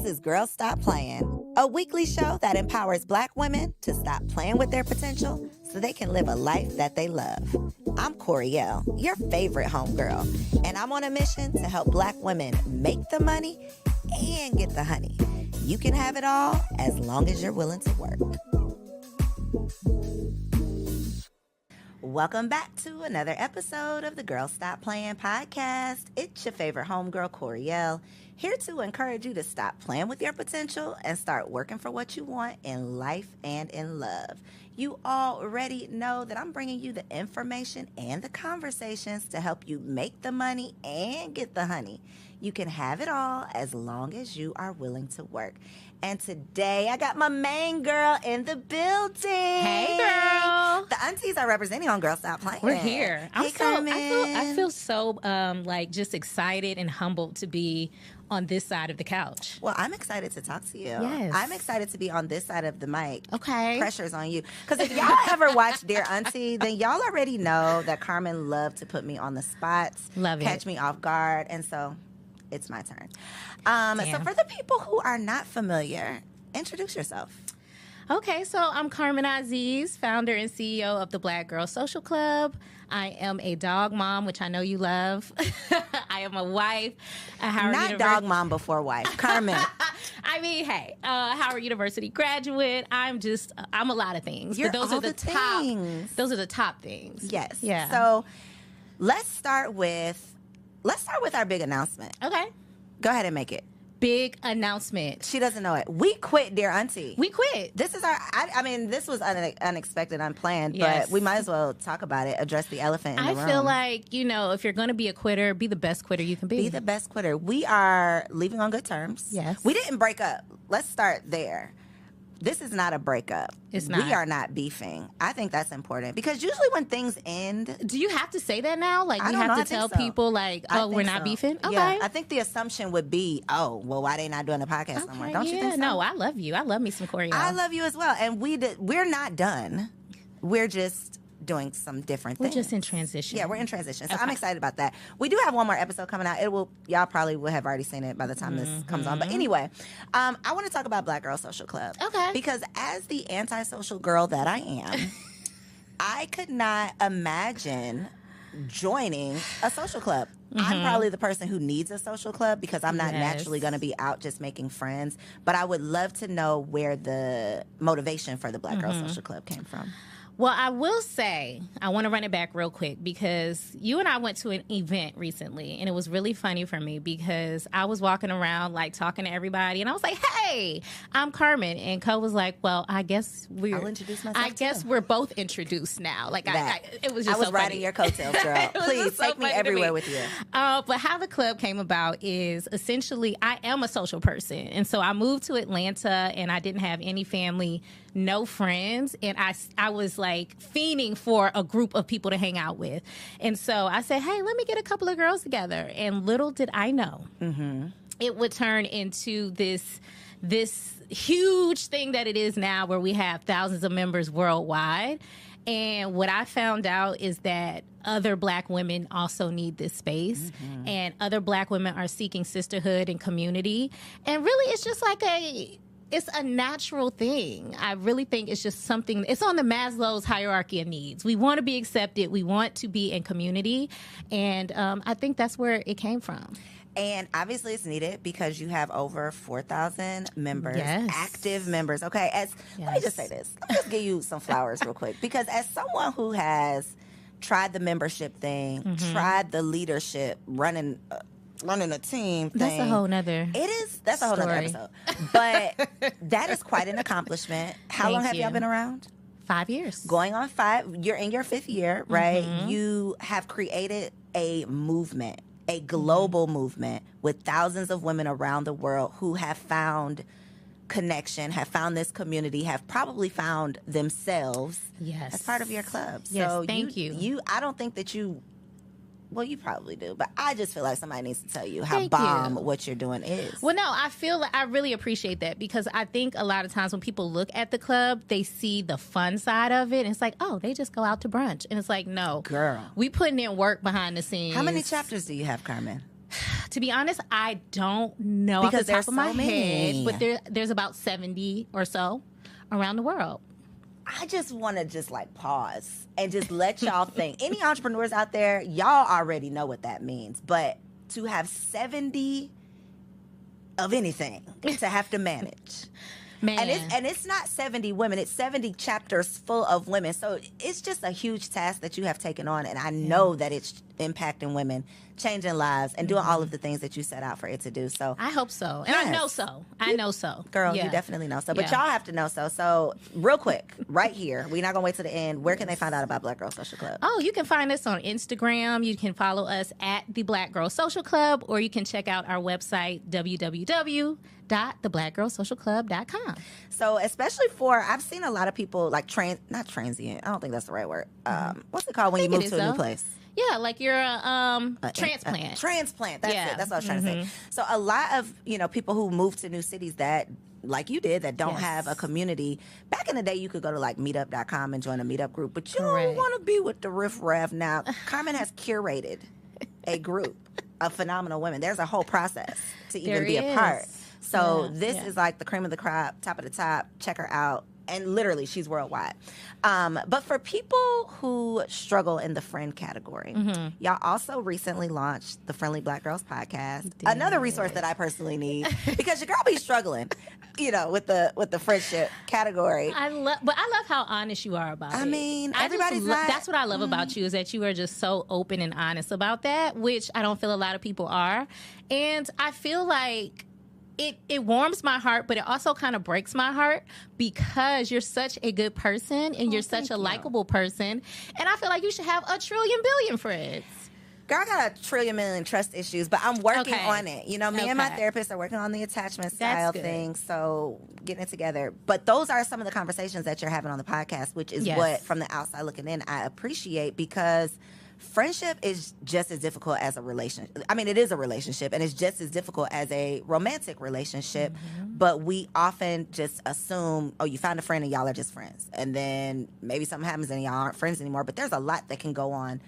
is Girls Stop Playin, a weekly show that empowers Black women to stop playing with their potential so they can live a life that they love. I'm Coriel, your favorite homegirl, and I'm on a mission to help Black women make the money and get the honey. You can have it all as long as you're willing to work. Welcome back to another episode of the Girls Stop Playin podcast. It's your favorite homegirl, Coriel, here to encourage you to stop playing with your potential and start working for what you want in life and in love. You already know that I'm bringing you the information and the conversations to help you make the money and get the honey. You can have it all as long as you are willing to work. And today, I got my main girl in the building. Hey, girl. The aunties are representing on Girls Stop Playin. We're here. Hey, Carmen. I feel so just excited and humbled to be on this side of the couch. Well, I'm excited to talk to you. Yes. I'm excited to be on this side of the mic. Okay. Pressure's on you. Because if y'all ever watch Dear Auntie, then y'all already know that Carmen loved to put me on the spots. Love it. Catch me off guard. And so it's my turn. So for the people who are not familiar, introduce yourself. Okay, so I'm Carmen Aziz, founder and CEO of the Black Girl Social Club. I am a dog mom, which I know you love. I am a wife. Not dog mom before wife. Carmen. I mean, hey, Howard University graduate. I'm a lot of things. You're but those all are the top things. Those are the top things. Yes. Yeah. So let's start with our big announcement. Okay. Go ahead and make it. Big announcement. She doesn't know it. We quit Dear Auntie. We quit. This is this was unexpected, unplanned, Yes. but we might as well talk about it, address the elephant in the room. I feel like, if you're going to be a quitter, be the best quitter you can be. Be the best quitter. We are leaving on good terms. Yes. We didn't break up. Let's start there. This is not a breakup. It's not. We are not beefing. I think that's important because usually when things end... Do you have to say that now? Like, I we don't have know. to I tell think so. people, like, I oh, we're think not so. beefing? Okay. Yeah, I think the assumption would be, oh, well, why they not doing the podcast no more? Don't you think so? No, I love you. I love me some Coriel. I love you as well. And we're not done. We're just doing some different things. We're just in transition. Yeah, we're in transition. So Okay. I'm excited about that. We do have one more episode coming out. Y'all probably will have already seen it by the time this comes on. But anyway, I want to talk about Black Girl Social Club. Okay. Because as the antisocial girl that I am, I could not imagine joining a social club. I'm probably the person who needs a social club because I'm not naturally going to be out just making friends. But I would love to know where the motivation for the Black Girl Social Club came from. Well, I will say, I want to run it back real quick because you and I went to an event recently, and it was really funny for me because I was walking around, like, talking to everybody, and I was like, hey, I'm Carmen. And Co was like, well, I guess I'll introduce myself, too. we're both introduced now. Like, it was just I was so riding funny. your coattails, girl. Please, just so take me funny to everywhere with you. But how the club came about is essentially I am a social person. And so I moved to Atlanta, and I didn't have any family, no friends, and I was like fiending for a group of people to hang out with. And so I said, hey, let me get a couple of girls together. And little did I know, it would turn into this huge thing that it is now where we have thousands of members worldwide. And what I found out is that other Black women also need this space, and other Black women are seeking sisterhood and community. And really, it's just like it's a natural thing. I really think it's just something, it's on the Maslow's hierarchy of needs. We want to be accepted. We want to be in community. And I think that's where it came from. And obviously it's needed because you have over 4,000 members, Yes. active members. Okay, let me just say this. Let me just give you some flowers real quick. Because as someone who has tried the membership thing, tried the leadership, running a team thing. That's a whole nother That's a whole nother episode. But that is quite an accomplishment. How long have y'all been around? 5 years. Going on 5. You're in your 5th year, right? You have created a movement, a global movement with thousands of women around the world who have found connection, have found this community, have probably found themselves as part of your club. Yes, so thank you. I don't think that you... Well, you probably do, but I just feel like somebody needs to tell you how Thank bomb you. what you're doing is. Well, no, I feel like I really appreciate that because I think a lot of times when people look at the club, they see the fun side of it. And it's like, oh, they just go out to brunch. And it's like, no. Girl. We putting in work behind the scenes. How many chapters do you have, Carmen? To be honest, I don't know Because off the top of my head, but there's about 70 or so around the world. I just want to just like pause and just let y'all think. Any entrepreneurs out there, y'all already know what that means. But to have 70 of anything to have to manage. Man. And it's not 70 women, it's 70 chapters full of women. So it's just a huge task that you have taken on. And I know that it's impacting women, changing lives, and doing all of the things that you set out for it to do. So I hope so. And I know so. I know so. Girl, you definitely know so. But y'all have to know so. So real quick, right here, we're not going to wait to the end. Where can they find out about Black Girl Social Club? Oh, you can find us on Instagram. You can follow us at the Black Girl Social Club, or you can check out our website, www.theblackgirlsocialclub.com. So especially for, I've seen a lot of people like not transient. I don't think that's the right word. What's it called when you move to a new place? Yeah, like you're a transplant. Transplant. That's it. That's what I was trying to say. So a lot of, people who move to new cities that, like you did, that don't have a community. Back in the day, you could go to like meetup.com and join a meetup group, but you don't want to be with the riffraff now. Carmen has curated a group of phenomenal women. There's a whole process to even be a part. So this is like the cream of the crop, top of the top. Check her out. And literally, she's worldwide. But for people who struggle in the friend category, y'all also recently launched the Friendly Black Girls podcast. Another resource that I personally need because your girl be struggling, with the friendship category. But I love how honest you are about it. I mean, everybody's that's what I love about you, is that you are just so open and honest about that, which I don't feel a lot of people are. And I feel like it warms my heart, but it also kind of breaks my heart because you're such a good person and you're such a likable person. And I feel like you should have a trillion billion friends. Girl, I got a trillion million trust issues, but I'm working on it. Me and my therapist are working on the attachment style thing, so getting it together. But those are some of the conversations that you're having on the podcast, which is what, from the outside looking in, I appreciate, because friendship is just as difficult as a relationship. I mean, it is a relationship, and it's just as difficult as a romantic relationship. But we often just assume, oh, you found a friend and y'all are just friends. And then maybe something happens and y'all aren't friends anymore. But there's a lot that can go on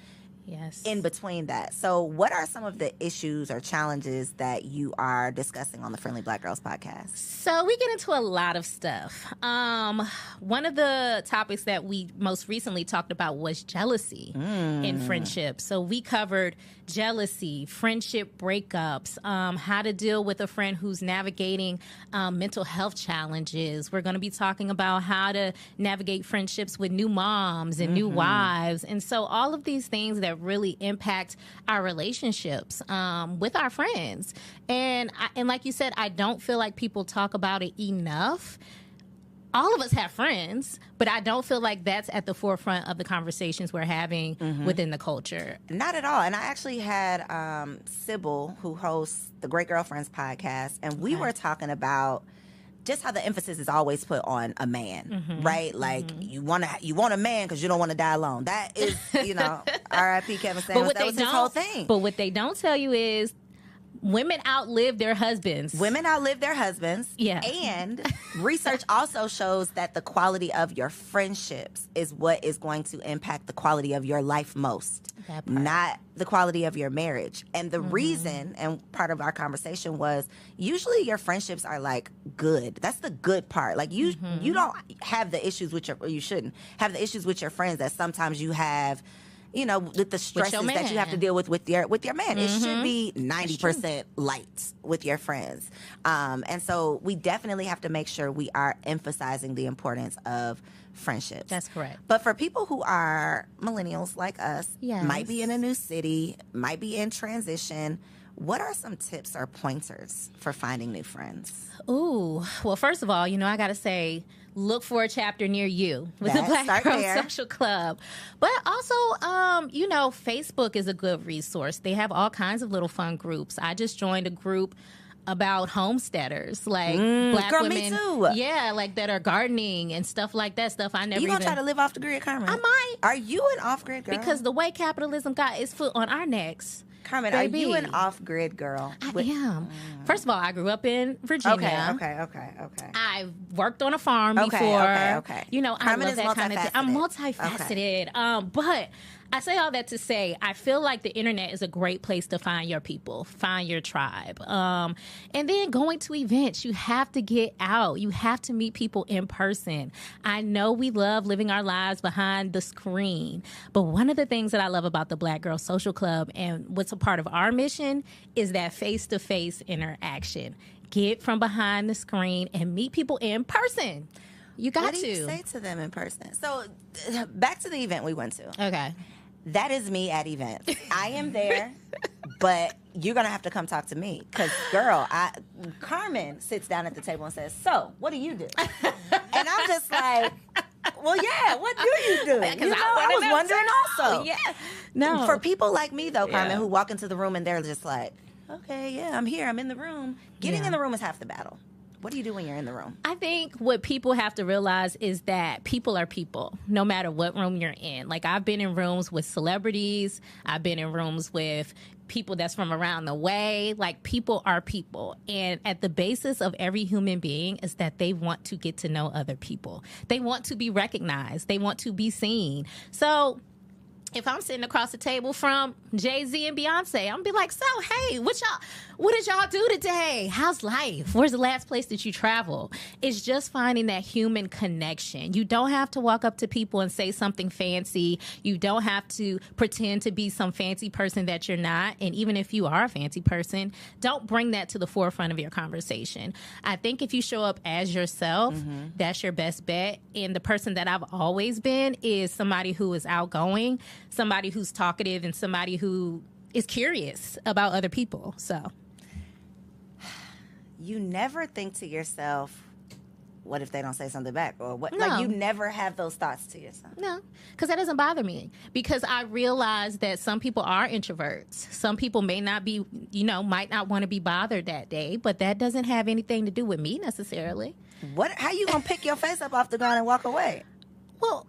in between that. So what are some of the issues or challenges that you are discussing on the Friendly Black Girls podcast? So we get into a lot of stuff. One of the topics that we most recently talked about was jealousy in friendships. So we covered jealousy, friendship breakups, how to deal with a friend who's navigating mental health challenges. We're going to be talking about how to navigate friendships with new moms and new wives. And so all of these things that really impact our relationships with our friends. And like you said, I don't feel like people talk about it enough. All of us have friends, but I don't feel like that's at the forefront of the conversations we're having within the culture. Not at all. And I actually had Sybil, who hosts the Great Girlfriends podcast, and we were talking about just how the emphasis is always put on a man, right? Like you want a man because you don't want to die alone. That is, R.I.P. Kevin Samuels. That was his whole thing. But what they don't tell you is women outlive their husbands. Women outlive their husbands. Yeah. And research also shows that the quality of your friendships is what is going to impact the quality of your life most, not the quality of your marriage. And the reason, and part of our conversation was, usually your friendships are like good. That's the good part. Like you don't have the issues with you shouldn't have the issues with your friends that sometimes you have, with the stresses that you have to deal with your man. It should be 90% light with your friends. And so we definitely have to make sure we are emphasizing the importance of friendships. That's correct. But for people who are millennials like us, might be in a new city, might be in transition, what are some tips or pointers for finding new friends? Ooh, well, first of all, I got to say, look for a chapter near you with the Black Girl Social Club. But also, Facebook is a good resource. They have all kinds of little fun groups. I just joined a group about homesteaders, like Black women. Me too. Yeah, like that are gardening and stuff like that. Stuff I never. You gonna try to live off the grid, Carmen? I might. Are you an off grid girl? Because the way capitalism got its foot on our necks. Carmen, are you an off-grid girl? I am. First of all, I grew up in Virginia. Okay. I've worked on a farm before. Okay. Carmen, I love that kind of thing. I'm multifaceted. Okay. But I say all that to say, I feel like the internet is a great place to find your people, find your tribe. And then going to events, you have to get out. You have to meet people in person. I know we love living our lives behind the screen, but one of the things that I love about the Black Girl Social Club and what's a part of our mission is that face-to-face interaction. Get from behind the screen and meet people in person. You got to. What do you say to them in person? So back to the event we went to. Okay. That is me at events. I am there, but you're going to have to come talk to me. Because, girl, Carmen sits down at the table and says, so, what do you do? And I'm just like, well, yeah, what do you do? You know, I was wondering also. Yeah. No. For people like me, though, Carmen, who walk into the room and they're just like, okay, yeah, I'm here. I'm in the room. Getting in the room is half the battle. What do you do when you're in the room? I think what people have to realize is that people are people, no matter what room you're in. Like, I've been in rooms with celebrities. I've been in rooms with people that's from around the way. Like, people are people. And at the basis of every human being is that they want to get to know other people. They want to be recognized. They want to be seen. So if I'm sitting across the table from Jay-Z and Beyonce, I'm gonna be like, so, hey, what did y'all do today? How's life? Where's the last place that you travel? It's just finding that human connection. You don't have to walk up to people and say something fancy. You don't have to pretend to be some fancy person that you're not. And even if you are a fancy person, don't bring that to the forefront of your conversation. I think if you show up as yourself, that's your best bet. And the person that I've always been is somebody who is outgoing, somebody who's talkative, and somebody who is curious about other people. So you never think to yourself, what if they don't say something back? Or what? No. Like, you never have those thoughts to yourself. No, because that doesn't bother me. Because I realize that some people are introverts. Some people may not be, might not want to be bothered that day, but that doesn't have anything to do with me necessarily. How you going to pick your face up off the ground and walk away? Well,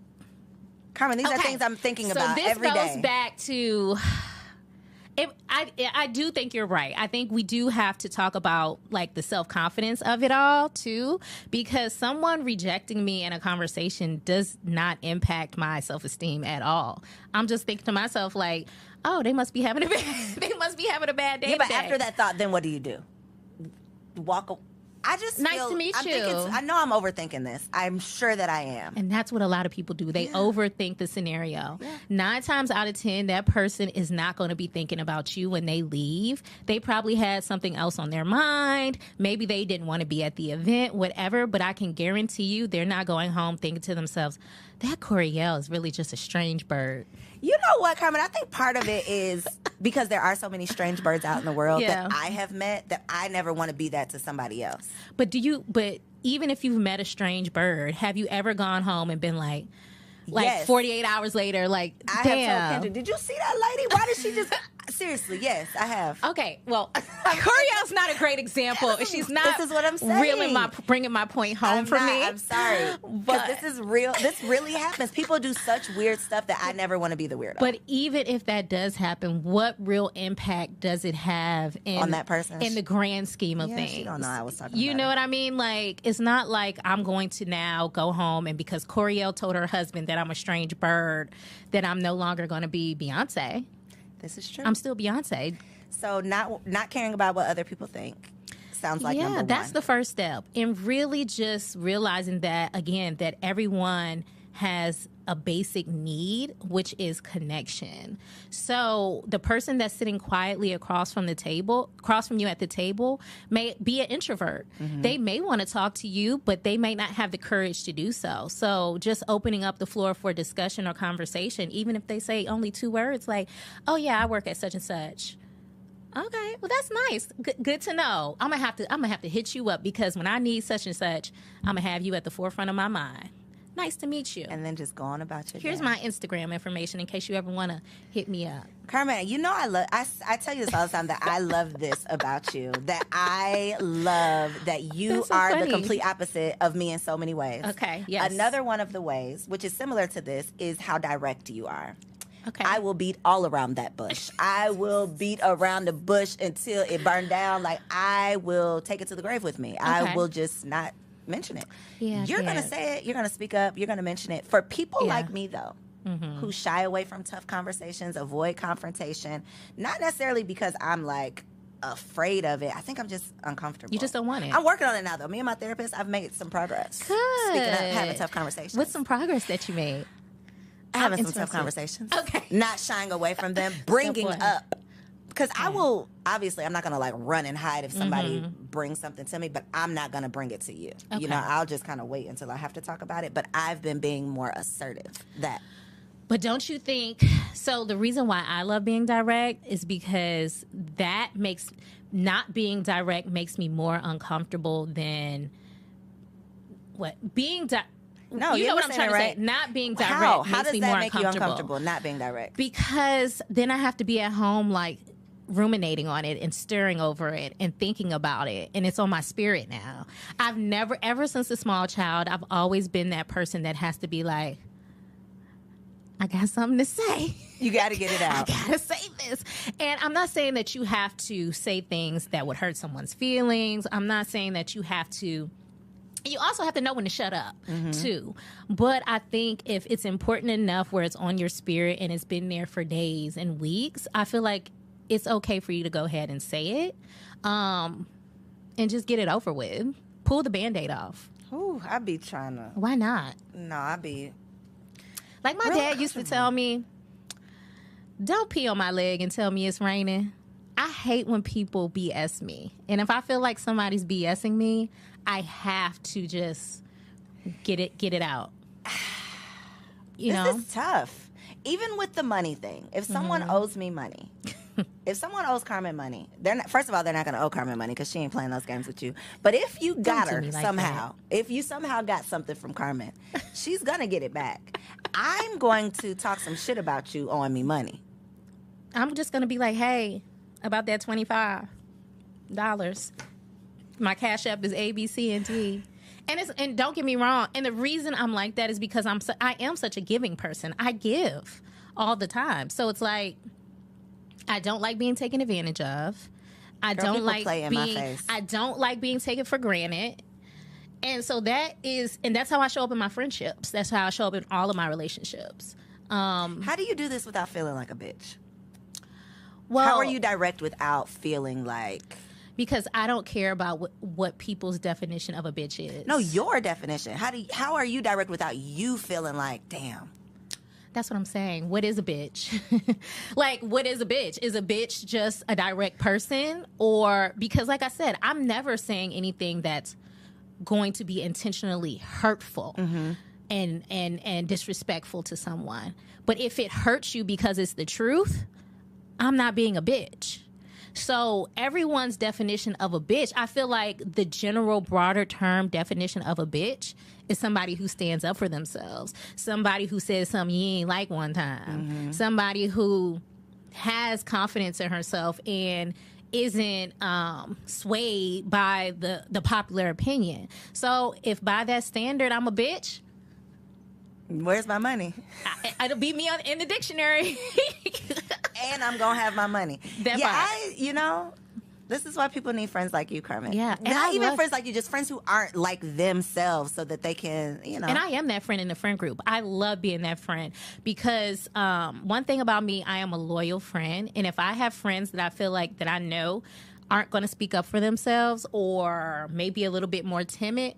Carmen, these are things I'm thinking about every day. So this goes back to, I do think you're right. I think we do have to talk about, like, the self-confidence of it all, too, because someone rejecting me in a conversation does not impact my self-esteem at all. I'm just thinking to myself, like, oh, they must be having a bad day. Yeah, but today. after that thought, then what do you do? Walk away. Nice to meet you. I know I'm overthinking this. I'm sure that I am. And that's what a lot of people do. They overthink the scenario. Yeah. 9 times out of 10, that person is not going to be thinking about you when they leave. They probably had something else on their mind. Maybe they didn't want to be at the event, whatever. But I can guarantee you they're not going home thinking to themselves, that Coriel is really just a strange bird. You know what, Carmen? I think part of it is because there are so many strange birds out in the world that I have met that I never want to be that to somebody else. But even if you've met a strange bird, have you ever gone home and been like yes. 48 hours later, like, I damn. have told Kendra, did you see that lady? Why did she just... Seriously, yes, I have. Okay, well, Coriel's not a great example. She's not. This is what I'm saying. Bringing my point home for me. I'm sorry, but this is real. This really happens. People do such weird stuff that I never want to be the weirdo. But even if that does happen, what real impact does it have on that person in the grand scheme of things? She don't know I was talking. You know what I mean? Like, it's not like I'm going to now go home and because Coriel told her husband that I'm a strange bird, that I'm no longer going to be Beyonce. This is true. I'm still Beyonce. So not caring about what other people think sounds like number one. Yeah, that's the first step. And really just realizing that, again, that everyone has a basic need, which is connection. So the person that's sitting quietly across from you at the table may be an introvert. Mm-hmm. They may want to talk to you, but they may not have the courage to do so. So just opening up the floor for discussion or conversation, even if they say only 2 words, like, oh yeah, I work at such and such. Okay, well that's nice. Good to know. I'm gonna have to hit you up because when I need such and such, I'm gonna have you at the forefront of my mind. Nice to meet you. And then just go on about your Here's day. my Instagram information in case you ever want to hit me up. Carmen, you know I tell you this all the time that I love this about you. That I love that you are the complete opposite of me in so many ways. Okay, yes. Another one of the ways, which is similar to this, is how direct you are. Okay. I will beat all around that bush. I will beat around the bush until it burned down. Like, I will take it to the grave with me. Okay. I will just not mention it. Yeah, you're going to say it. You're going to speak up. You're going to mention it. For people like me, though, who shy away from tough conversations, avoid confrontation, not necessarily because I'm like afraid of it. I think I'm just uncomfortable. You just don't want it. I'm working on it now, though. Me and my therapist, I've made some progress. Good. Speaking of having tough conversations. What's some progress that you made? Having some tough conversations. Okay. Not shying away from them, bringing Good boy. up. Because I will, obviously, I'm not going to like run and hide if somebody brings something to me, but I'm not going to bring it to you. Okay. You know, I'll just kind of wait until I have to talk about it. But I've been being more assertive. But don't you think, so the reason why I love being direct is because that makes, not being direct makes me more uncomfortable than what? Being No, you know what I'm trying to right. say. Not being direct How makes does me that more make you uncomfortable, not being direct? Because then I have to be at home like ruminating on it and stirring over it and thinking about it, and it's on my spirit now. I've never, ever since a small child, I've always been that person that has to be like, I got something to say. You got to get it out. I got to say this. And I'm not saying that you have to say things that would hurt someone's feelings. I'm not saying that you have to. You also have to know when to shut up, too. But I think if it's important enough where it's on your spirit and it's been there for days and weeks, I feel like it's okay for you to go ahead and say it and just get it over with. Pull the Band-Aid off. Ooh, I'd be trying to. Why not? No, I'd be. Like my dad used to tell me, don't pee on my leg and tell me it's raining. I hate when people BS me. And if I feel like somebody's BSing me, I have to just get it out. You know? This is tough. Even with the money thing. If someone owes me money, if someone owes Carmen money, first of all, they're not going to owe Carmen money because she ain't playing those games with you. But if you got her like somehow, if you somehow got something from Carmen, she's going to get it back. I'm going to talk some shit about you owing me money. I'm just going to be like, hey, about that $25. My Cash App is A, B, C, and D. And don't get me wrong. And the reason I'm like that is because I am such a giving person. I give all the time. So it's like, I don't like being taken advantage of. I don't like being taken for granted. And so that's how I show up in my friendships. That's how I show up in all of my relationships. How do you do this without feeling like a bitch? Well, how are you direct without feeling like... Because I don't care about what people's definition of a bitch is. No, your definition. How are you direct without you feeling like, damn? That's what I'm saying. What is a bitch? Like, what is a bitch? Is a bitch just a direct person? Or, because like I said, I'm never saying anything that's going to be intentionally hurtful and disrespectful to someone. But if it hurts you because it's the truth, I'm not being a bitch. So everyone's definition of a bitch, I feel like the general broader term definition of a bitch is somebody who stands up for themselves, somebody who says something you ain't like one time, somebody who has confidence in herself and isn't swayed by the popular opinion. So if by that standard I'm a bitch, where's my money? It'll be me in the dictionary. And I'm going to have my money. This is why people need friends like you, Carmen. Yeah. And not even friends like you, just friends who aren't like themselves so that they can, And I am that friend in the friend group. I love being that friend because one thing about me, I am a loyal friend. And if I have friends that I feel like that I know aren't going to speak up for themselves or maybe a little bit more timid,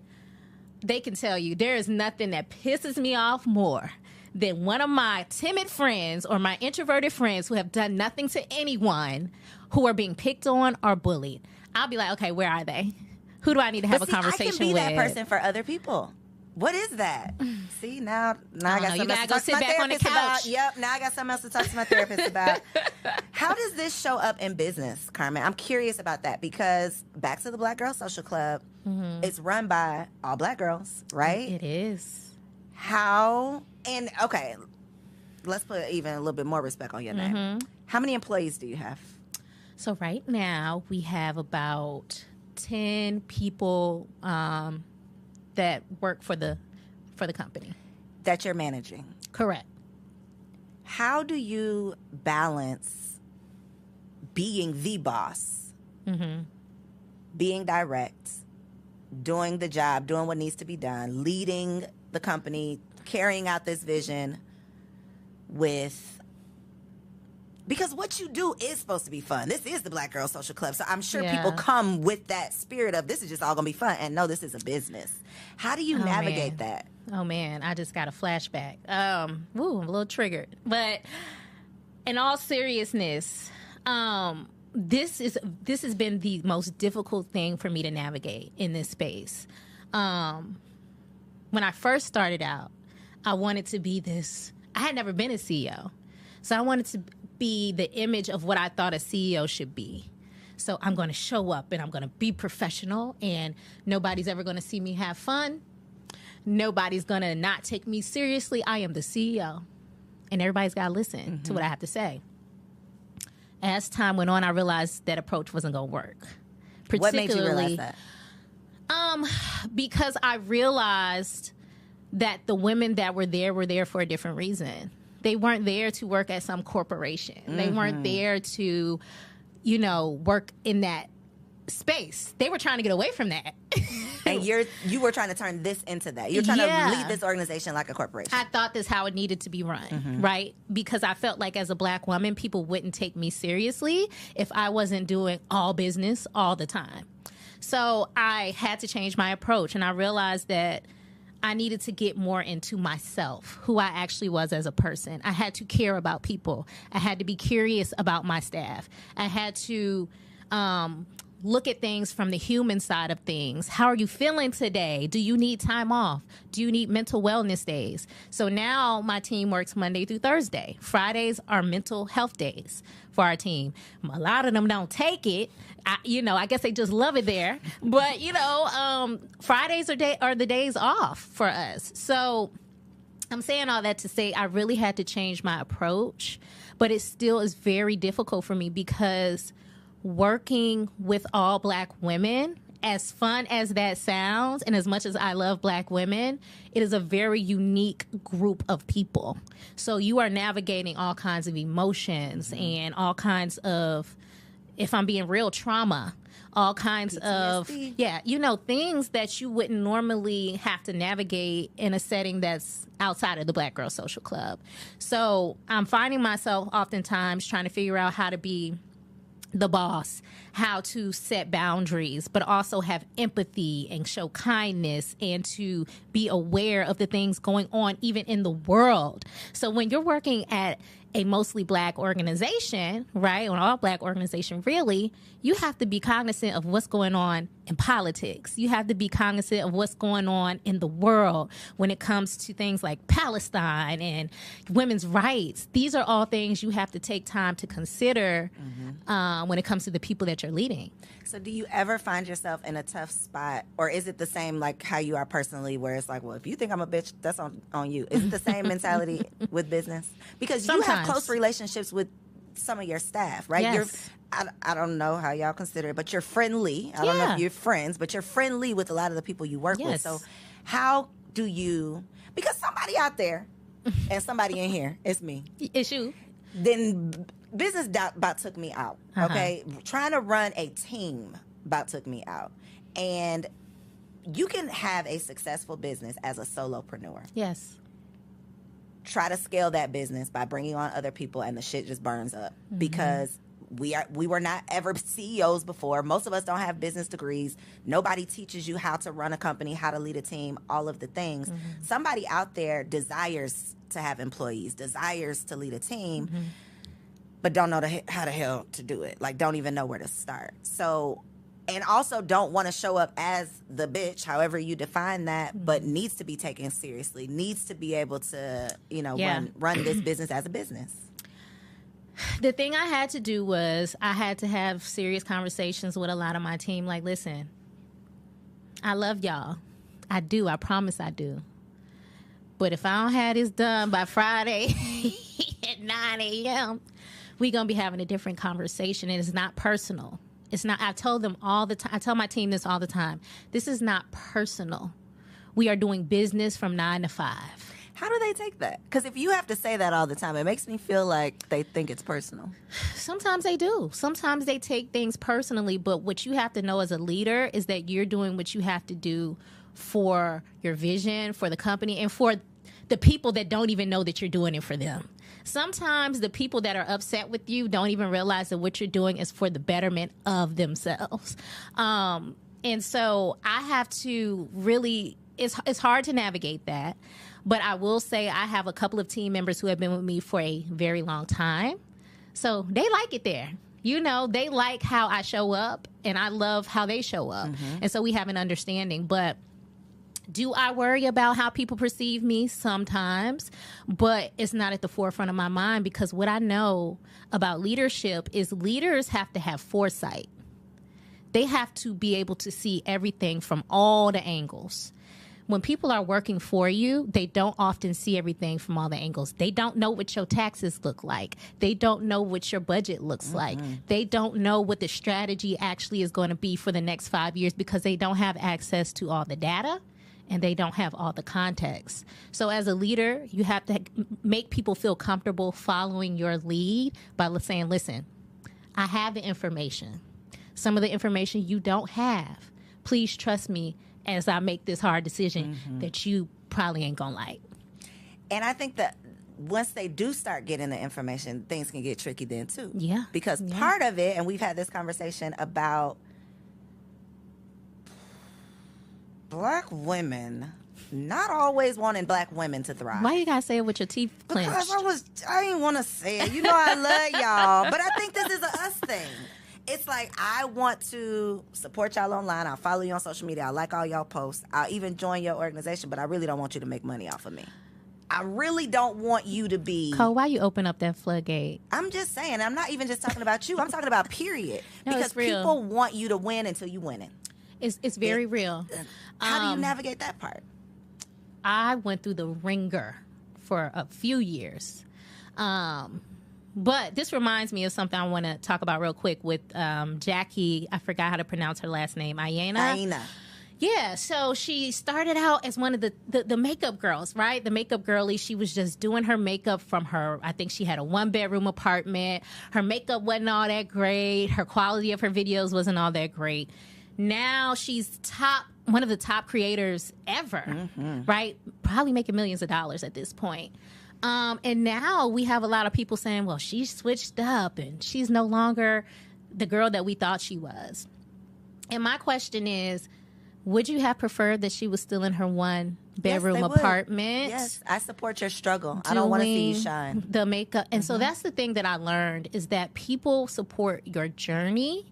they can tell you there is nothing that pisses me off more than one of my timid friends or my introverted friends who have done nothing to anyone who are being picked on or bullied. I'll be like, okay, where are they? Who do I need to have a conversation with? I can be that person for other people. What is that? See, now I got something else to talk to my therapist about. Yep, now I got something else to talk to my therapist about. How does this show up in business, Carmen? I'm curious about that because back to the Black Girl Social Club, it's run by all black girls, right? It is. How... And, okay, let's put even a little bit more respect on your name. How many employees do you have? So right now, we have about 10 people that work for the company. That you're managing? Correct. How do you balance being the boss, being direct, doing the job, doing what needs to be done, leading the company, carrying out this vision, with, because what you do is supposed to be fun. This is the Black Girl Social Club. So I'm sure people come with that spirit of this is just all going to be fun. And no, this is a business. How do you navigate that? Oh, man. I just got a flashback. I'm a little triggered. But in all seriousness, this has been the most difficult thing for me to navigate in this space. When I first started out, I wanted to be this. I had never been a CEO. So I wanted to be the image of what I thought a CEO should be. So I'm going to show up and I'm going to be professional and nobody's ever going to see me have fun. Nobody's going to not take me seriously. I am the CEO. And everybody's got to listen to what I have to say. As time went on, I realized that approach wasn't going to work. What made you realize that? Because I realized that the women that were there for a different reason. They weren't there to work at some corporation. They weren't there to, work in that space. They were trying to get away from that. And you were trying to turn this into that. You're trying to lead this organization like a corporation. I thought this how it needed to be run, right? Because I felt like as a Black woman, people wouldn't take me seriously if I wasn't doing all business all the time. So I had to change my approach, and I realized that I needed to get more into myself, who I actually was as a person. I had to care about people. I had to be curious about my staff. I had to look at things from the human side of things. How are you feeling today? Do you need time off? Do you need mental wellness days? So now my team works Monday through Thursday. Fridays are mental health days for our team. A lot of them don't take it. I guess they just love it there. But, Fridays are the days off for us. So I'm saying all that to say I really had to change my approach. But it still is very difficult for me because working with all Black women, as fun as that sounds, and as much as I love Black women, it is a very unique group of people. So you are navigating all kinds of emotions and all kinds of, if I'm being real, trauma, all kinds PTSD. Of, things that you wouldn't normally have to navigate in a setting that's outside of the Black Girl Social Club. So I'm finding myself oftentimes trying to figure out how to be the boss, how to set boundaries, but also have empathy and show kindness and to be aware of the things going on even in the world. So when you're working at a mostly Black organization, right, or an all Black organization, really, you have to be cognizant of what's going on in politics. You have to be cognizant of what's going on in the world when it comes to things like Palestine and women's rights. These are all things you have to take time to consider when it comes to the people that you're leading. So do you ever find yourself in a tough spot, or is it the same like how you are personally, where it's like, well, if you think I'm a bitch, that's on you? Is it the same mentality with business? Because you have close relationships with some of your staff, right? Yes. I don't know how y'all consider it, but you're friendly. I don't know if you're friends, but you're friendly with a lot of the people you work with. So how do you, because somebody out there and somebody in here, it's me. It's you. Then business about took me out, okay? Trying to run a team about took me out. And you can have a successful business as a solopreneur. Yes. Try to scale that business by bringing on other people, and the shit just burns up because we were not ever CEOs before. Most of us don't have business degrees. Nobody teaches you how to run a company, how to lead a team, all of the things. Somebody out there desires to have employees, desires to lead a team, but don't know how the hell to do it. Like, don't even know where to start. So, and also don't want to show up as the bitch, however you define that, but needs to be taken seriously, needs to be able to, run this business as a business. The thing I had to do was I had to have serious conversations with a lot of my team. Like, listen, I love y'all. I do. I promise I do. But if I don't have this done by Friday at 9 a.m., we're going to be having a different conversation. And it's not personal. It's not. I told them all the time. I tell my team this all the time. This is not personal. We are doing business from 9 to 5. How do they take that? Because if you have to say that all the time, it makes me feel like they think it's personal. Sometimes they do. Sometimes they take things personally. But what you have to know as a leader is that you're doing what you have to do for your vision, for the company, and for the people that don't even know that you're doing it for them. Sometimes the people that are upset with you don't even realize that what you're doing is for the betterment of themselves. And so I have to really, it's hard to navigate that. But I will say I have a couple of team members who have been with me for a very long time. So they like it there. You know, they like how I show up, and I love how they show up. And so we have an understanding. But do I worry about how people perceive me? Sometimes, but it's not at the forefront of my mind, because what I know about leadership is leaders have to have foresight. They have to be able to see everything from all the angles. When people are working for you, they don't often see everything from all the angles. They don't know what your taxes look like. They don't know what your budget looks like. They don't know what the strategy actually is going to be for the next 5 years, because they don't have access to all the data and they don't have all the context. So as a leader, you have to make people feel comfortable following your lead by saying, listen, I have the information. Some of the information you don't have. Please trust me as I make this hard decision that you probably ain't gonna like. And I think that once they do start getting the information, things can get tricky then too. Yeah. Because part of it, and we've had this conversation about Black women not always wanting Black women to thrive. Why you gotta say it with your teeth clenched? Because I didn't want to say it. You know I love y'all. But I think this is a us thing. It's like, I want to support y'all online. I'll follow you on social media. I like all y'all posts. I'll even join your organization, but I really don't want you to make money off of me. I really don't want you to be... Cole, why you open up that floodgate? I'm just saying. I'm not even just talking about you. I'm talking about period. No, because it's real. people want you to win until you winning. It's very real. How do you navigate that part? I went through the ringer for a few years. But this reminds me of something I want to talk about real quick with Jackie. I forgot how to pronounce her last name. Aina. Yeah, so she started out as one of the makeup girls, right? The makeup girlie. She was just doing her makeup from her, I think she had a 1-bedroom apartment. Her makeup wasn't all that great. Her quality of her videos wasn't all that great. Now she's one of the top creators ever, right? Probably making millions of dollars at this point. And now we have a lot of people saying, well, she switched up and she's no longer the girl that we thought she was. And my question is, would you have preferred that she was still in her 1-bedroom apartment? Yes, I support your struggle. I don't want to see you shine. The makeup. And so that's the thing that I learned, is that people support your journey,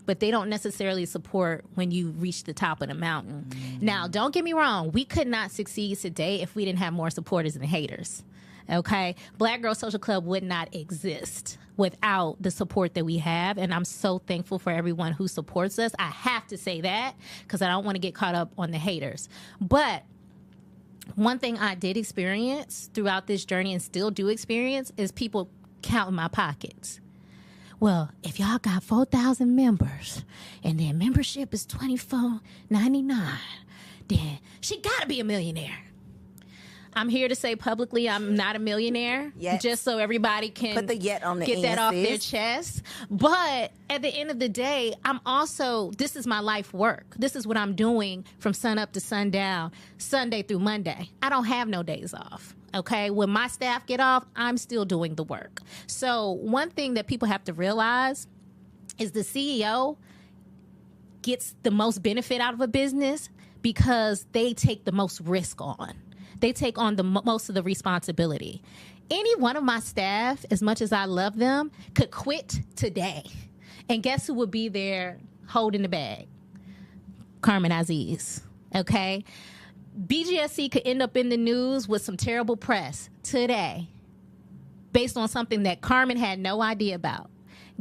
but they don't necessarily support when you reach the top of the mountain. Now, don't get me wrong. We could not succeed today if we didn't have more supporters than haters. Okay? Black Girl Social Club would not exist without the support that we have. And I'm so thankful for everyone who supports us. I have to say that because I don't want to get caught up on the haters. But one thing I did experience throughout this journey, and still do experience, is people counting my pockets. Well, if y'all got 4,000 members and their membership is $24.99, then she got to be a millionaire. I'm here to say publicly I'm not a millionaire, just so everybody can put the yet on the get that off their chest. But at the end of the day, I'm also, this is my life work. This is what I'm doing from sun up to sundown, Sunday through Monday. I don't have no days off. Okay, when my staff get off, I'm still doing the work. So one thing that people have to realize is the CEO gets the most benefit out of a business because they take the most risk on. They take on the most of the responsibility. Any one of my staff, as much as I love them, could quit today. And guess who would be there holding the bag? Carmen Aziz. Okay? BGSC could end up in the news with some terrible press today based on something that Carmen had no idea about.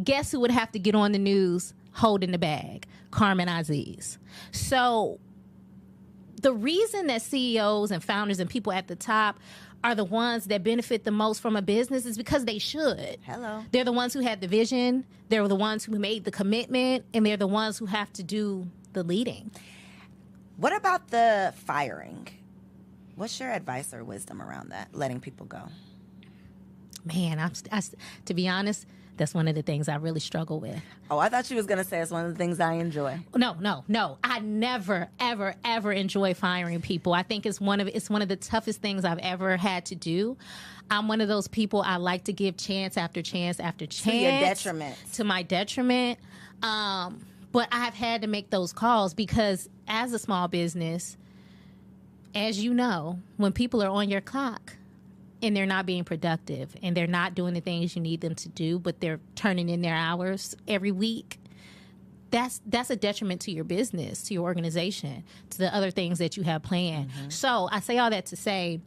Guess who would have to get on the news holding the bag? Carmen Aziz. So the reason that CEOs and founders and people at the top are the ones that benefit the most from a business is because they should. Hello. They're the ones who had the vision. They're the ones who made the commitment. And they're the ones who have to do the leading. What about the firing? What's your advice or wisdom around that, letting people go? man, to be honest, that's one of the things I really struggle with. Oh, I thought she was going to say it's one of the things I enjoy. No. I never, ever, ever enjoy firing people. I think it's one of the toughest things I've ever had to do. I'm one of those people, I like to give chance after chance after chance. To your detriment. To my detriment. But I've had to make those calls because as a small business, as you know, when people are on your clock, and they're not being productive and they're not doing the things you need them to do, but they're turning in their hours every week, that's a detriment to your business, to your organization, to the other things that you have planned. Mm-hmm. So I say all that to say,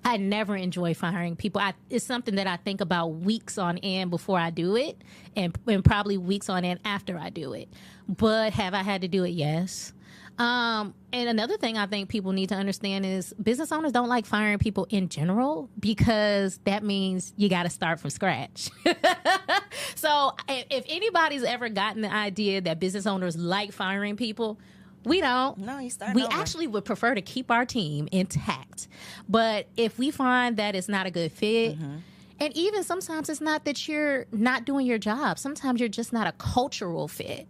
I never enjoy firing people. It's something that I think about weeks on end before I do it, and probably weeks on end after I do it. But have I had to do it? Yes. And another thing I think people need to understand is business owners don't like firing people in general because that means you got to start from scratch. So if anybody's ever gotten the idea that business owners like firing people, we don't. No, you start We over. actually would prefer to keep our team intact. But if we find that it's not a good fit, and even sometimes it's not that you're not doing your job. Sometimes you're just not a cultural fit.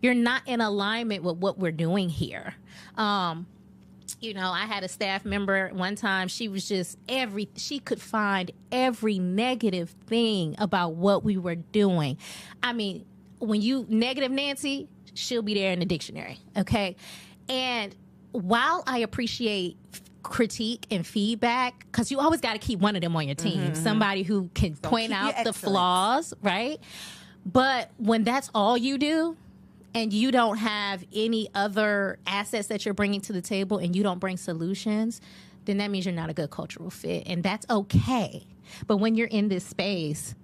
You're not in alignment with what we're doing here. I had a staff member one time, she was just she could find every negative thing about what we were doing. I mean, when you negative Nancy, she'll be there in the dictionary, okay? And while I appreciate critique and feedback, because you always got to keep one of them on your team, somebody who can point out the flaws, right? But when that's all you do, and you don't have any other assets that you're bringing to the table and you don't bring solutions, then that means you're not a good cultural fit. And that's okay. But when you're in this space,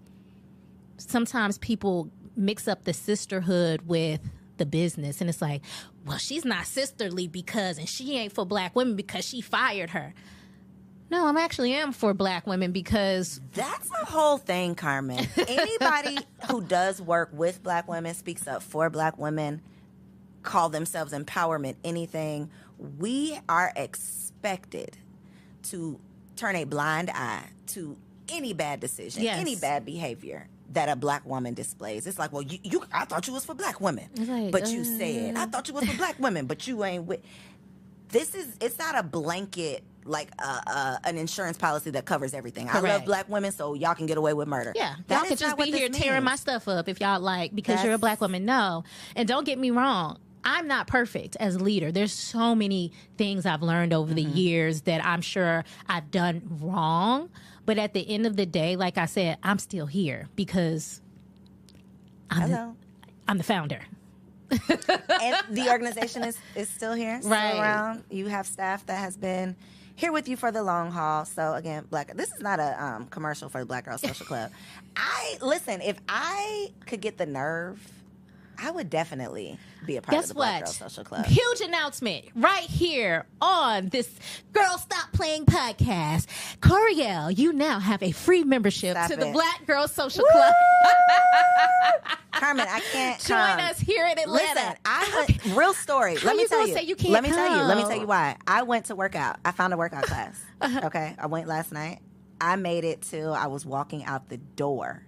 sometimes people mix up the sisterhood with the business. And it's like, well, she's not sisterly and she ain't for black women because she fired her. No, I actually am for black women because... That's a whole thing, Carmen. Anybody who does work with black women, speaks up for black women, call themselves empowerment, anything, we are expected to turn a blind eye to any bad decision, any bad behavior that a black woman displays. It's like, well, I thought you was for black women, but you said, I thought you was for black women, but you ain't with... It's not a blanket... like an insurance policy that covers everything. Correct. I love black women, so y'all can get away with murder. Yeah, y'all can just be here tearing my stuff up if y'all like because you're a black woman. No, and don't get me wrong, I'm not perfect as a leader. There's so many things I've learned over the years that I'm sure I've done wrong. But at the end of the day, like I said, I'm still here because I'm the founder. And the organization is still here, still around. You have staff that has been here with you for the long haul. So again, this is not a commercial for the Black Girl Social Club. If I could get the nerve, I would definitely be a part of the Black Girl Social Club. Huge announcement right here on this Girl Stop Playing podcast. Coriel, you now have a free membership to the Black Girl Social Club. Carmen, I can't join us here in Atlanta. Listen, real story. Let me tell you. Say you can't Let me tell you why. I went to work out. I found a workout class. Okay, I went last night. I made it till I was walking out the door,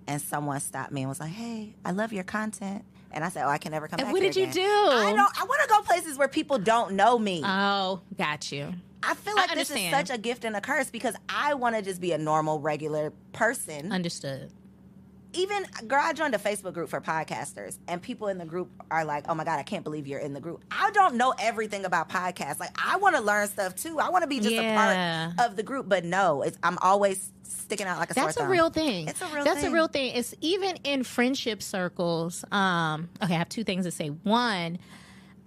and someone stopped me and was like, "Hey, I love your content." And I said, "Oh, I can never come back." What did you do? I want to go places where people don't know me. Oh, got you. I feel like this is such a gift and a curse because I want to just be a normal, regular person. Understood. Even, girl, I joined a Facebook group for podcasters, and people in the group are like, "Oh my God, I can't believe you're in the group." I don't know everything about podcasts. Like, I want to learn stuff too. I want to be just a part of the group, but no, I'm always sticking out like a sore thumb. That's a real thing. It's a real thing. That's a real thing. It's even in friendship circles. Okay, I have two things to say. One,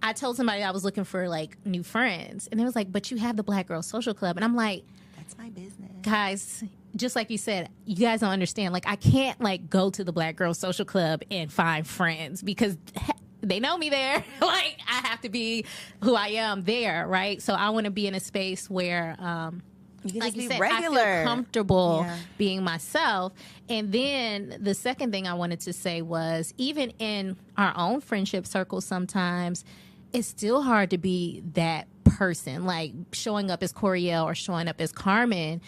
I told somebody I was looking for like new friends, and they was like, "But you have the Black Girl Social Club," and I'm like, "That's my business, guys." Just like you said, you guys don't understand. Like, I can't like go to the Black Girl Social Club and find friends because they know me there. Like, I have to be who I am there, right? So I want to be in a space where, like you said, regular. I feel comfortable being myself. And then the second thing I wanted to say was, even in our own friendship circles, sometimes it's still hard to be that person, like showing up as Coriel or showing up as Carmen.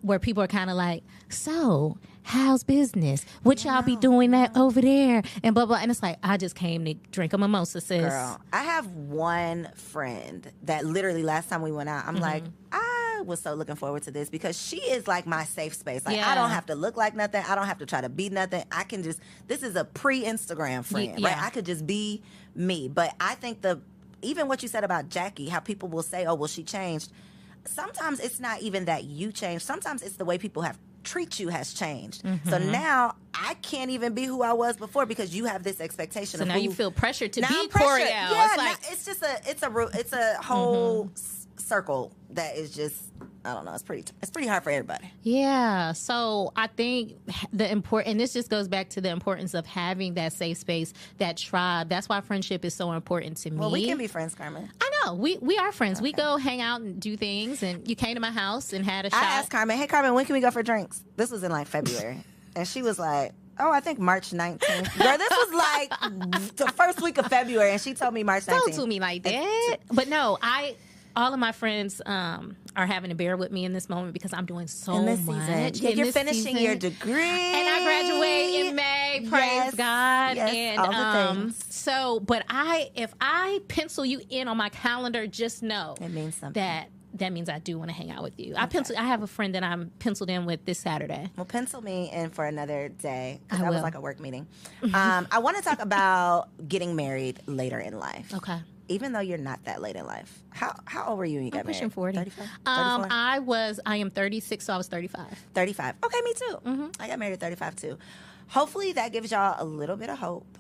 where people are kind of like, so how's business? What y'all be doing that over there? And blah, blah. And it's like, I just came to drink a mimosa, sis. Girl, I have one friend that literally last time we went out, I'm like, I was so looking forward to this because she is like my safe space. Like, I don't have to look like nothing. I don't have to try to be nothing. I can just, this is a pre-Instagram friend, right? I could just be me. But I think even what you said about Jackie, how people will say, oh, well, she changed. Sometimes it's not even that you changed. Sometimes it's the way people have treat you has changed. So now I can't even be who I was before because you have this expectation. So of now you feel pressured to be Coriel. Yeah, it's like it's just it's a whole circle that is just, I don't know. It's pretty hard for everybody. Yeah. So I think and this just goes back to the importance of having that safe space, that tribe. That's why friendship is so important to me. Well, we can be friends, Carmen. I know. We are friends. Okay. We go hang out and do things. And you came to my house and had a shot. I asked Carmen, hey, Carmen, when can we go for drinks? This was in like February. And she was like, oh, I think March 19th. Girl, this was like the first week of February. And she told me March 19th. Don't to me like that. But no, all of my friends are having to bear with me in this moment because I'm doing so much. Yeah, you're finishing your degree. And I graduate in May, praise God. Yes, and all the things. So, but if I pencil you in on my calendar, just know it means something. That means I do want to hang out with you. Okay. I have a friend that I'm penciled in with this Saturday. Well, pencil me in for another day because that was like a work meeting. I want to talk about getting married later in life. Okay. Even though you're not that late in life. How old were you when you got married? I'm pushing 40. 35? I am 36, so I was 35. 35. Okay, me too. I got married at 35 too. Hopefully that gives y'all a little bit of hope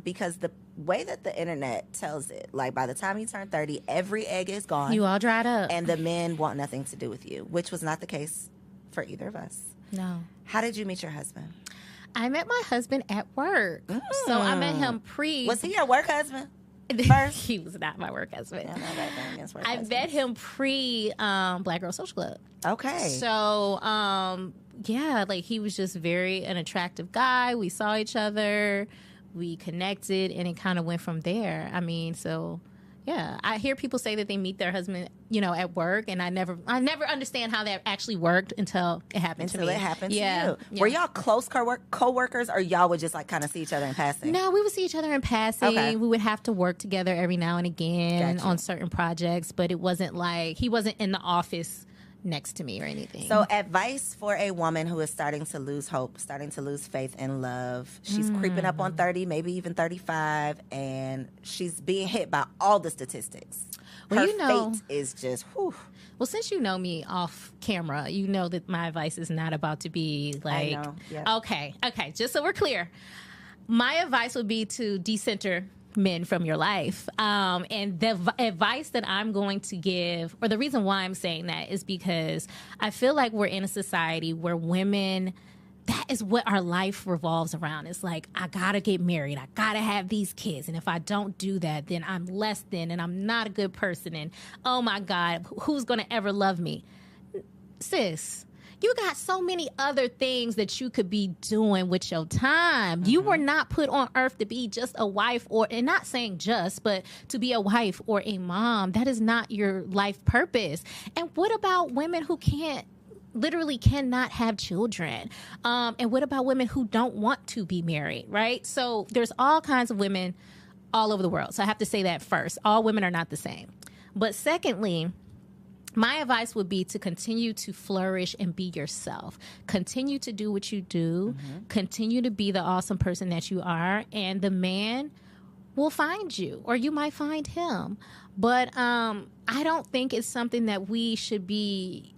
because the way that the internet tells it, like by the time you turn 30, every egg is gone. You all dried up. And the men want nothing to do with you, which was not the case for either of us. No. How did you meet your husband? I met my husband at work. So I met him Was he your work husband? First? He was not my work husband. Yeah, I met him pre Black Girl Social Club. Okay. So yeah, like he was just an attractive guy. We saw each other, we connected, and it kind of went from there. I mean, so yeah, I hear people say that they meet their husband, at work, and I never understand how that actually worked until it happened to me. Until it happened to you. Yeah. Were y'all close co-workers, or y'all would just like kind of see each other in passing? No, we would see each other in passing. Okay. We would have to work together every now and again on certain projects, but it wasn't like he wasn't in the office next to me or anything. So advice for a woman who is starting to lose hope, starting to lose faith in love. She's creeping up on 30, maybe even 35, and she's being hit by all the statistics. Her fate is just, whew. Well, since you know me off camera, you know that my advice is not about to be like, I know. Yep. Okay, just so we're clear. My advice would be to decenter men from your life. And the advice that I'm going to give, or the reason why I'm saying that, is because I feel like we're in a society where women, that is what our life revolves around. It's like, I gotta get married, I gotta have these kids, and if I don't do that, then I'm less than, and I'm not a good person, and oh my God, who's gonna ever love me? Sis, you got so many other things that you could be doing with your time. You were not put on earth to be just a wife, and not saying just, but to be a wife or a mom. That is not your life purpose. And what about women who literally cannot have children? And what about women who don't want to be married, right? So there's all kinds of women all over the world. So I have to say that first. All women are not the same. But secondly, my advice would be to continue to flourish and be yourself. Continue to do what you do. Continue to be the awesome person that you are. And the man will find you, or you might find him. But I don't think it's something that we should be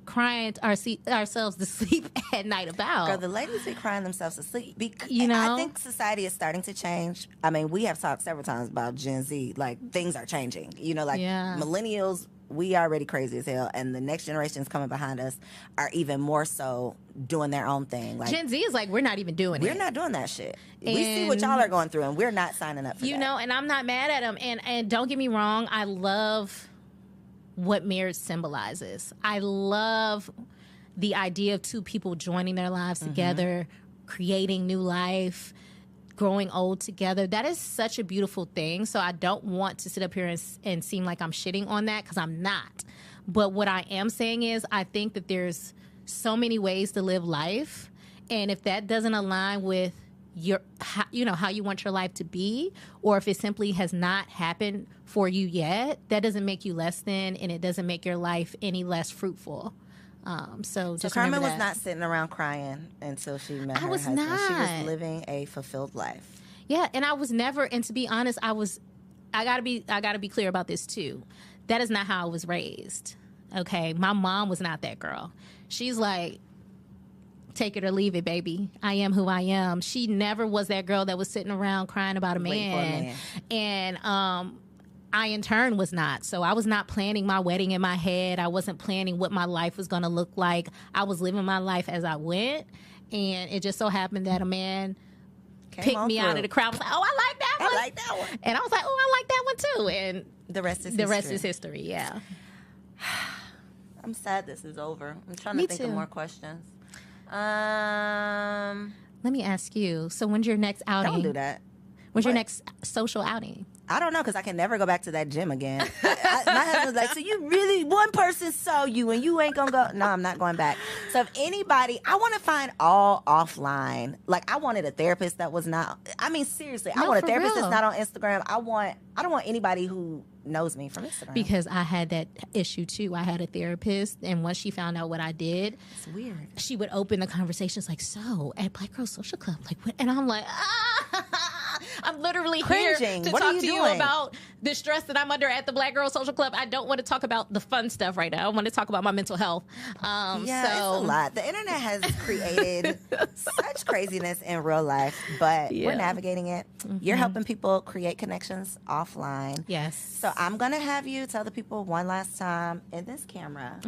crying ourselves to sleep at night about. Girl, the ladies be crying themselves to sleep. I think society is starting to change. I mean, we have talked several times about Gen Z. Like, things are changing. Millennials, we already crazy as hell, and the next generations coming behind us are even more so doing their own thing. Like, Gen Z is like, we're not even doing it. We're not doing that shit. We see what y'all are going through, and we're not signing up for that. And I'm not mad at them. And don't get me wrong, I love what marriage symbolizes. I love the idea of two people joining their lives together, creating new life, growing old together. That is such a beautiful thing. So I don't want to sit up here and seem like I'm shitting on that, because I'm not. But what I am saying is I think that there's so many ways to live life. And if that doesn't align with how you want your life to be, or if it simply has not happened for you yet, that doesn't make you less than, and it doesn't make your life any less fruitful. So Carmen was not sitting around crying until she met her husband. Not. She was living a fulfilled life. Yeah, and I was never, and to be honest, I gotta be clear about this too. That is not how I was raised. Okay, my mom was not that girl. She's like, take it or leave it, baby. I am who I am. She never was that girl that was sitting around crying about a man. And I, in turn, was not. So I was not planning my wedding in my head. I wasn't planning what my life was going to look like. I was living my life as I went. And it just so happened that a man picked me out of the crowd. Was like, oh, I like that one. I like that one. And I was like, oh, I like that one too. And the rest is history. Yeah. I'm sad this is over. I'm trying to think of more questions. Let me ask you. So when's your next outing? Don't do that. When's your next social outing? I don't know, because I can never go back to that gym again. My husband's like, so you really, one person saw you and you ain't going to go? No, I'm not going back. So if anybody, I want to find all offline. Like, I wanted a therapist that was not, I mean, seriously, I want a therapist that's not on Instagram. I don't want anybody who knows me from Instagram. Because I had that issue too. I had a therapist, and once she found out what I did, it's weird. She would open the conversations like, so at Black Girl Social Club, like what? And I'm like, I'm literally cringing. Here to talk to you about the stress that I'm under at the Black Girl Social Club. I don't want to talk about the fun stuff right now. I want to talk about my mental health. It's a lot. The internet has created such craziness in real life, but we're navigating it. Mm-hmm. You're helping people create connections offline. Yes. So I'm going to have you tell the people one last time in this camera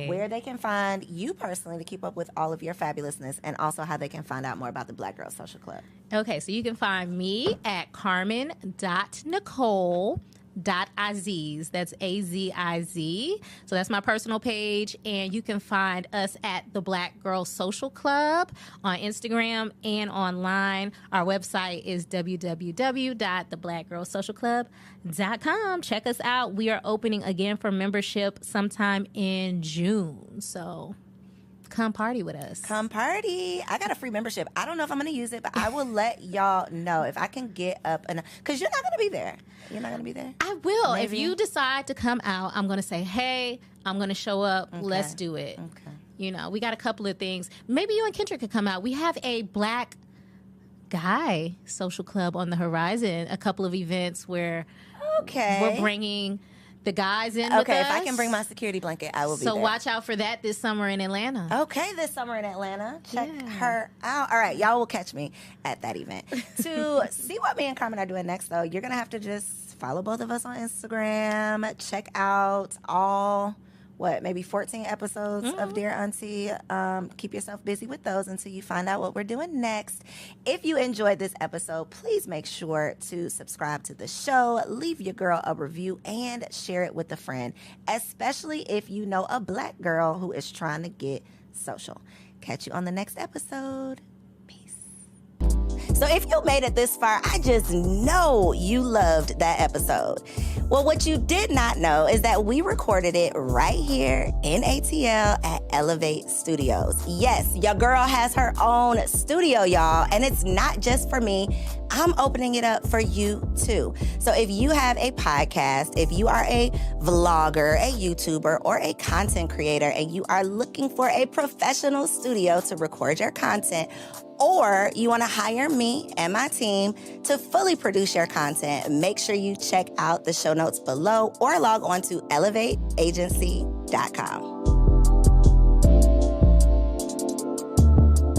where they can find you personally to keep up with all of your fabulousness, and also how they can find out more about the Black Girl Social Club. Okay, so you can find me at carmen.nicole.aziz. That's A-Z-I-Z. So that's my personal page. And you can find us at the Black Girl Social Club on Instagram and online. Our website is www.theblackgirlsocialclub.com. Check us out. We are opening again for membership sometime in June. So come party with us. Come party. I got a free membership. I don't know if I'm going to use it, but I will let y'all know if I can get up. Because you're not going to be there. You're not going to be there? I will. Maybe. If you decide to come out, I'm going to say, hey, I'm going to show up. Okay. Let's do it. Okay. You know, we got a couple of things. Maybe you and Kendrick could come out. We have a Black Guy Social Club on the horizon. A couple of events where we're bringing the guys in with us. If I can bring my security blanket, I will be there. So watch out for that this summer in Atlanta. Okay, this summer in Atlanta. Check her out. All right, y'all will catch me at that event. To see what me and Carmen are doing next, though, you're going to have to just follow both of us on Instagram. Check out all, maybe 14 episodes of Dear Auntie. Keep yourself busy with those until you find out what we're doing next. If you enjoyed this episode, please make sure to subscribe to the show, leave your girl a review, and share it with a friend, especially if you know a Black girl who is trying to get social. Catch you on the next episode. So if you made it this far, I just know you loved that episode. Well, what you did not know is that we recorded it right here in ATL at Ellevate Studios. Yes, your girl has her own studio, y'all, and it's not just for me. I'm opening it up for you too. So if you have a podcast, if you are a vlogger, a YouTuber, or a content creator, and you are looking for a professional studio to record your content, or you want to hire me and my team to fully produce your content, make sure you check out the show notes below or log on to ellevateagency.com.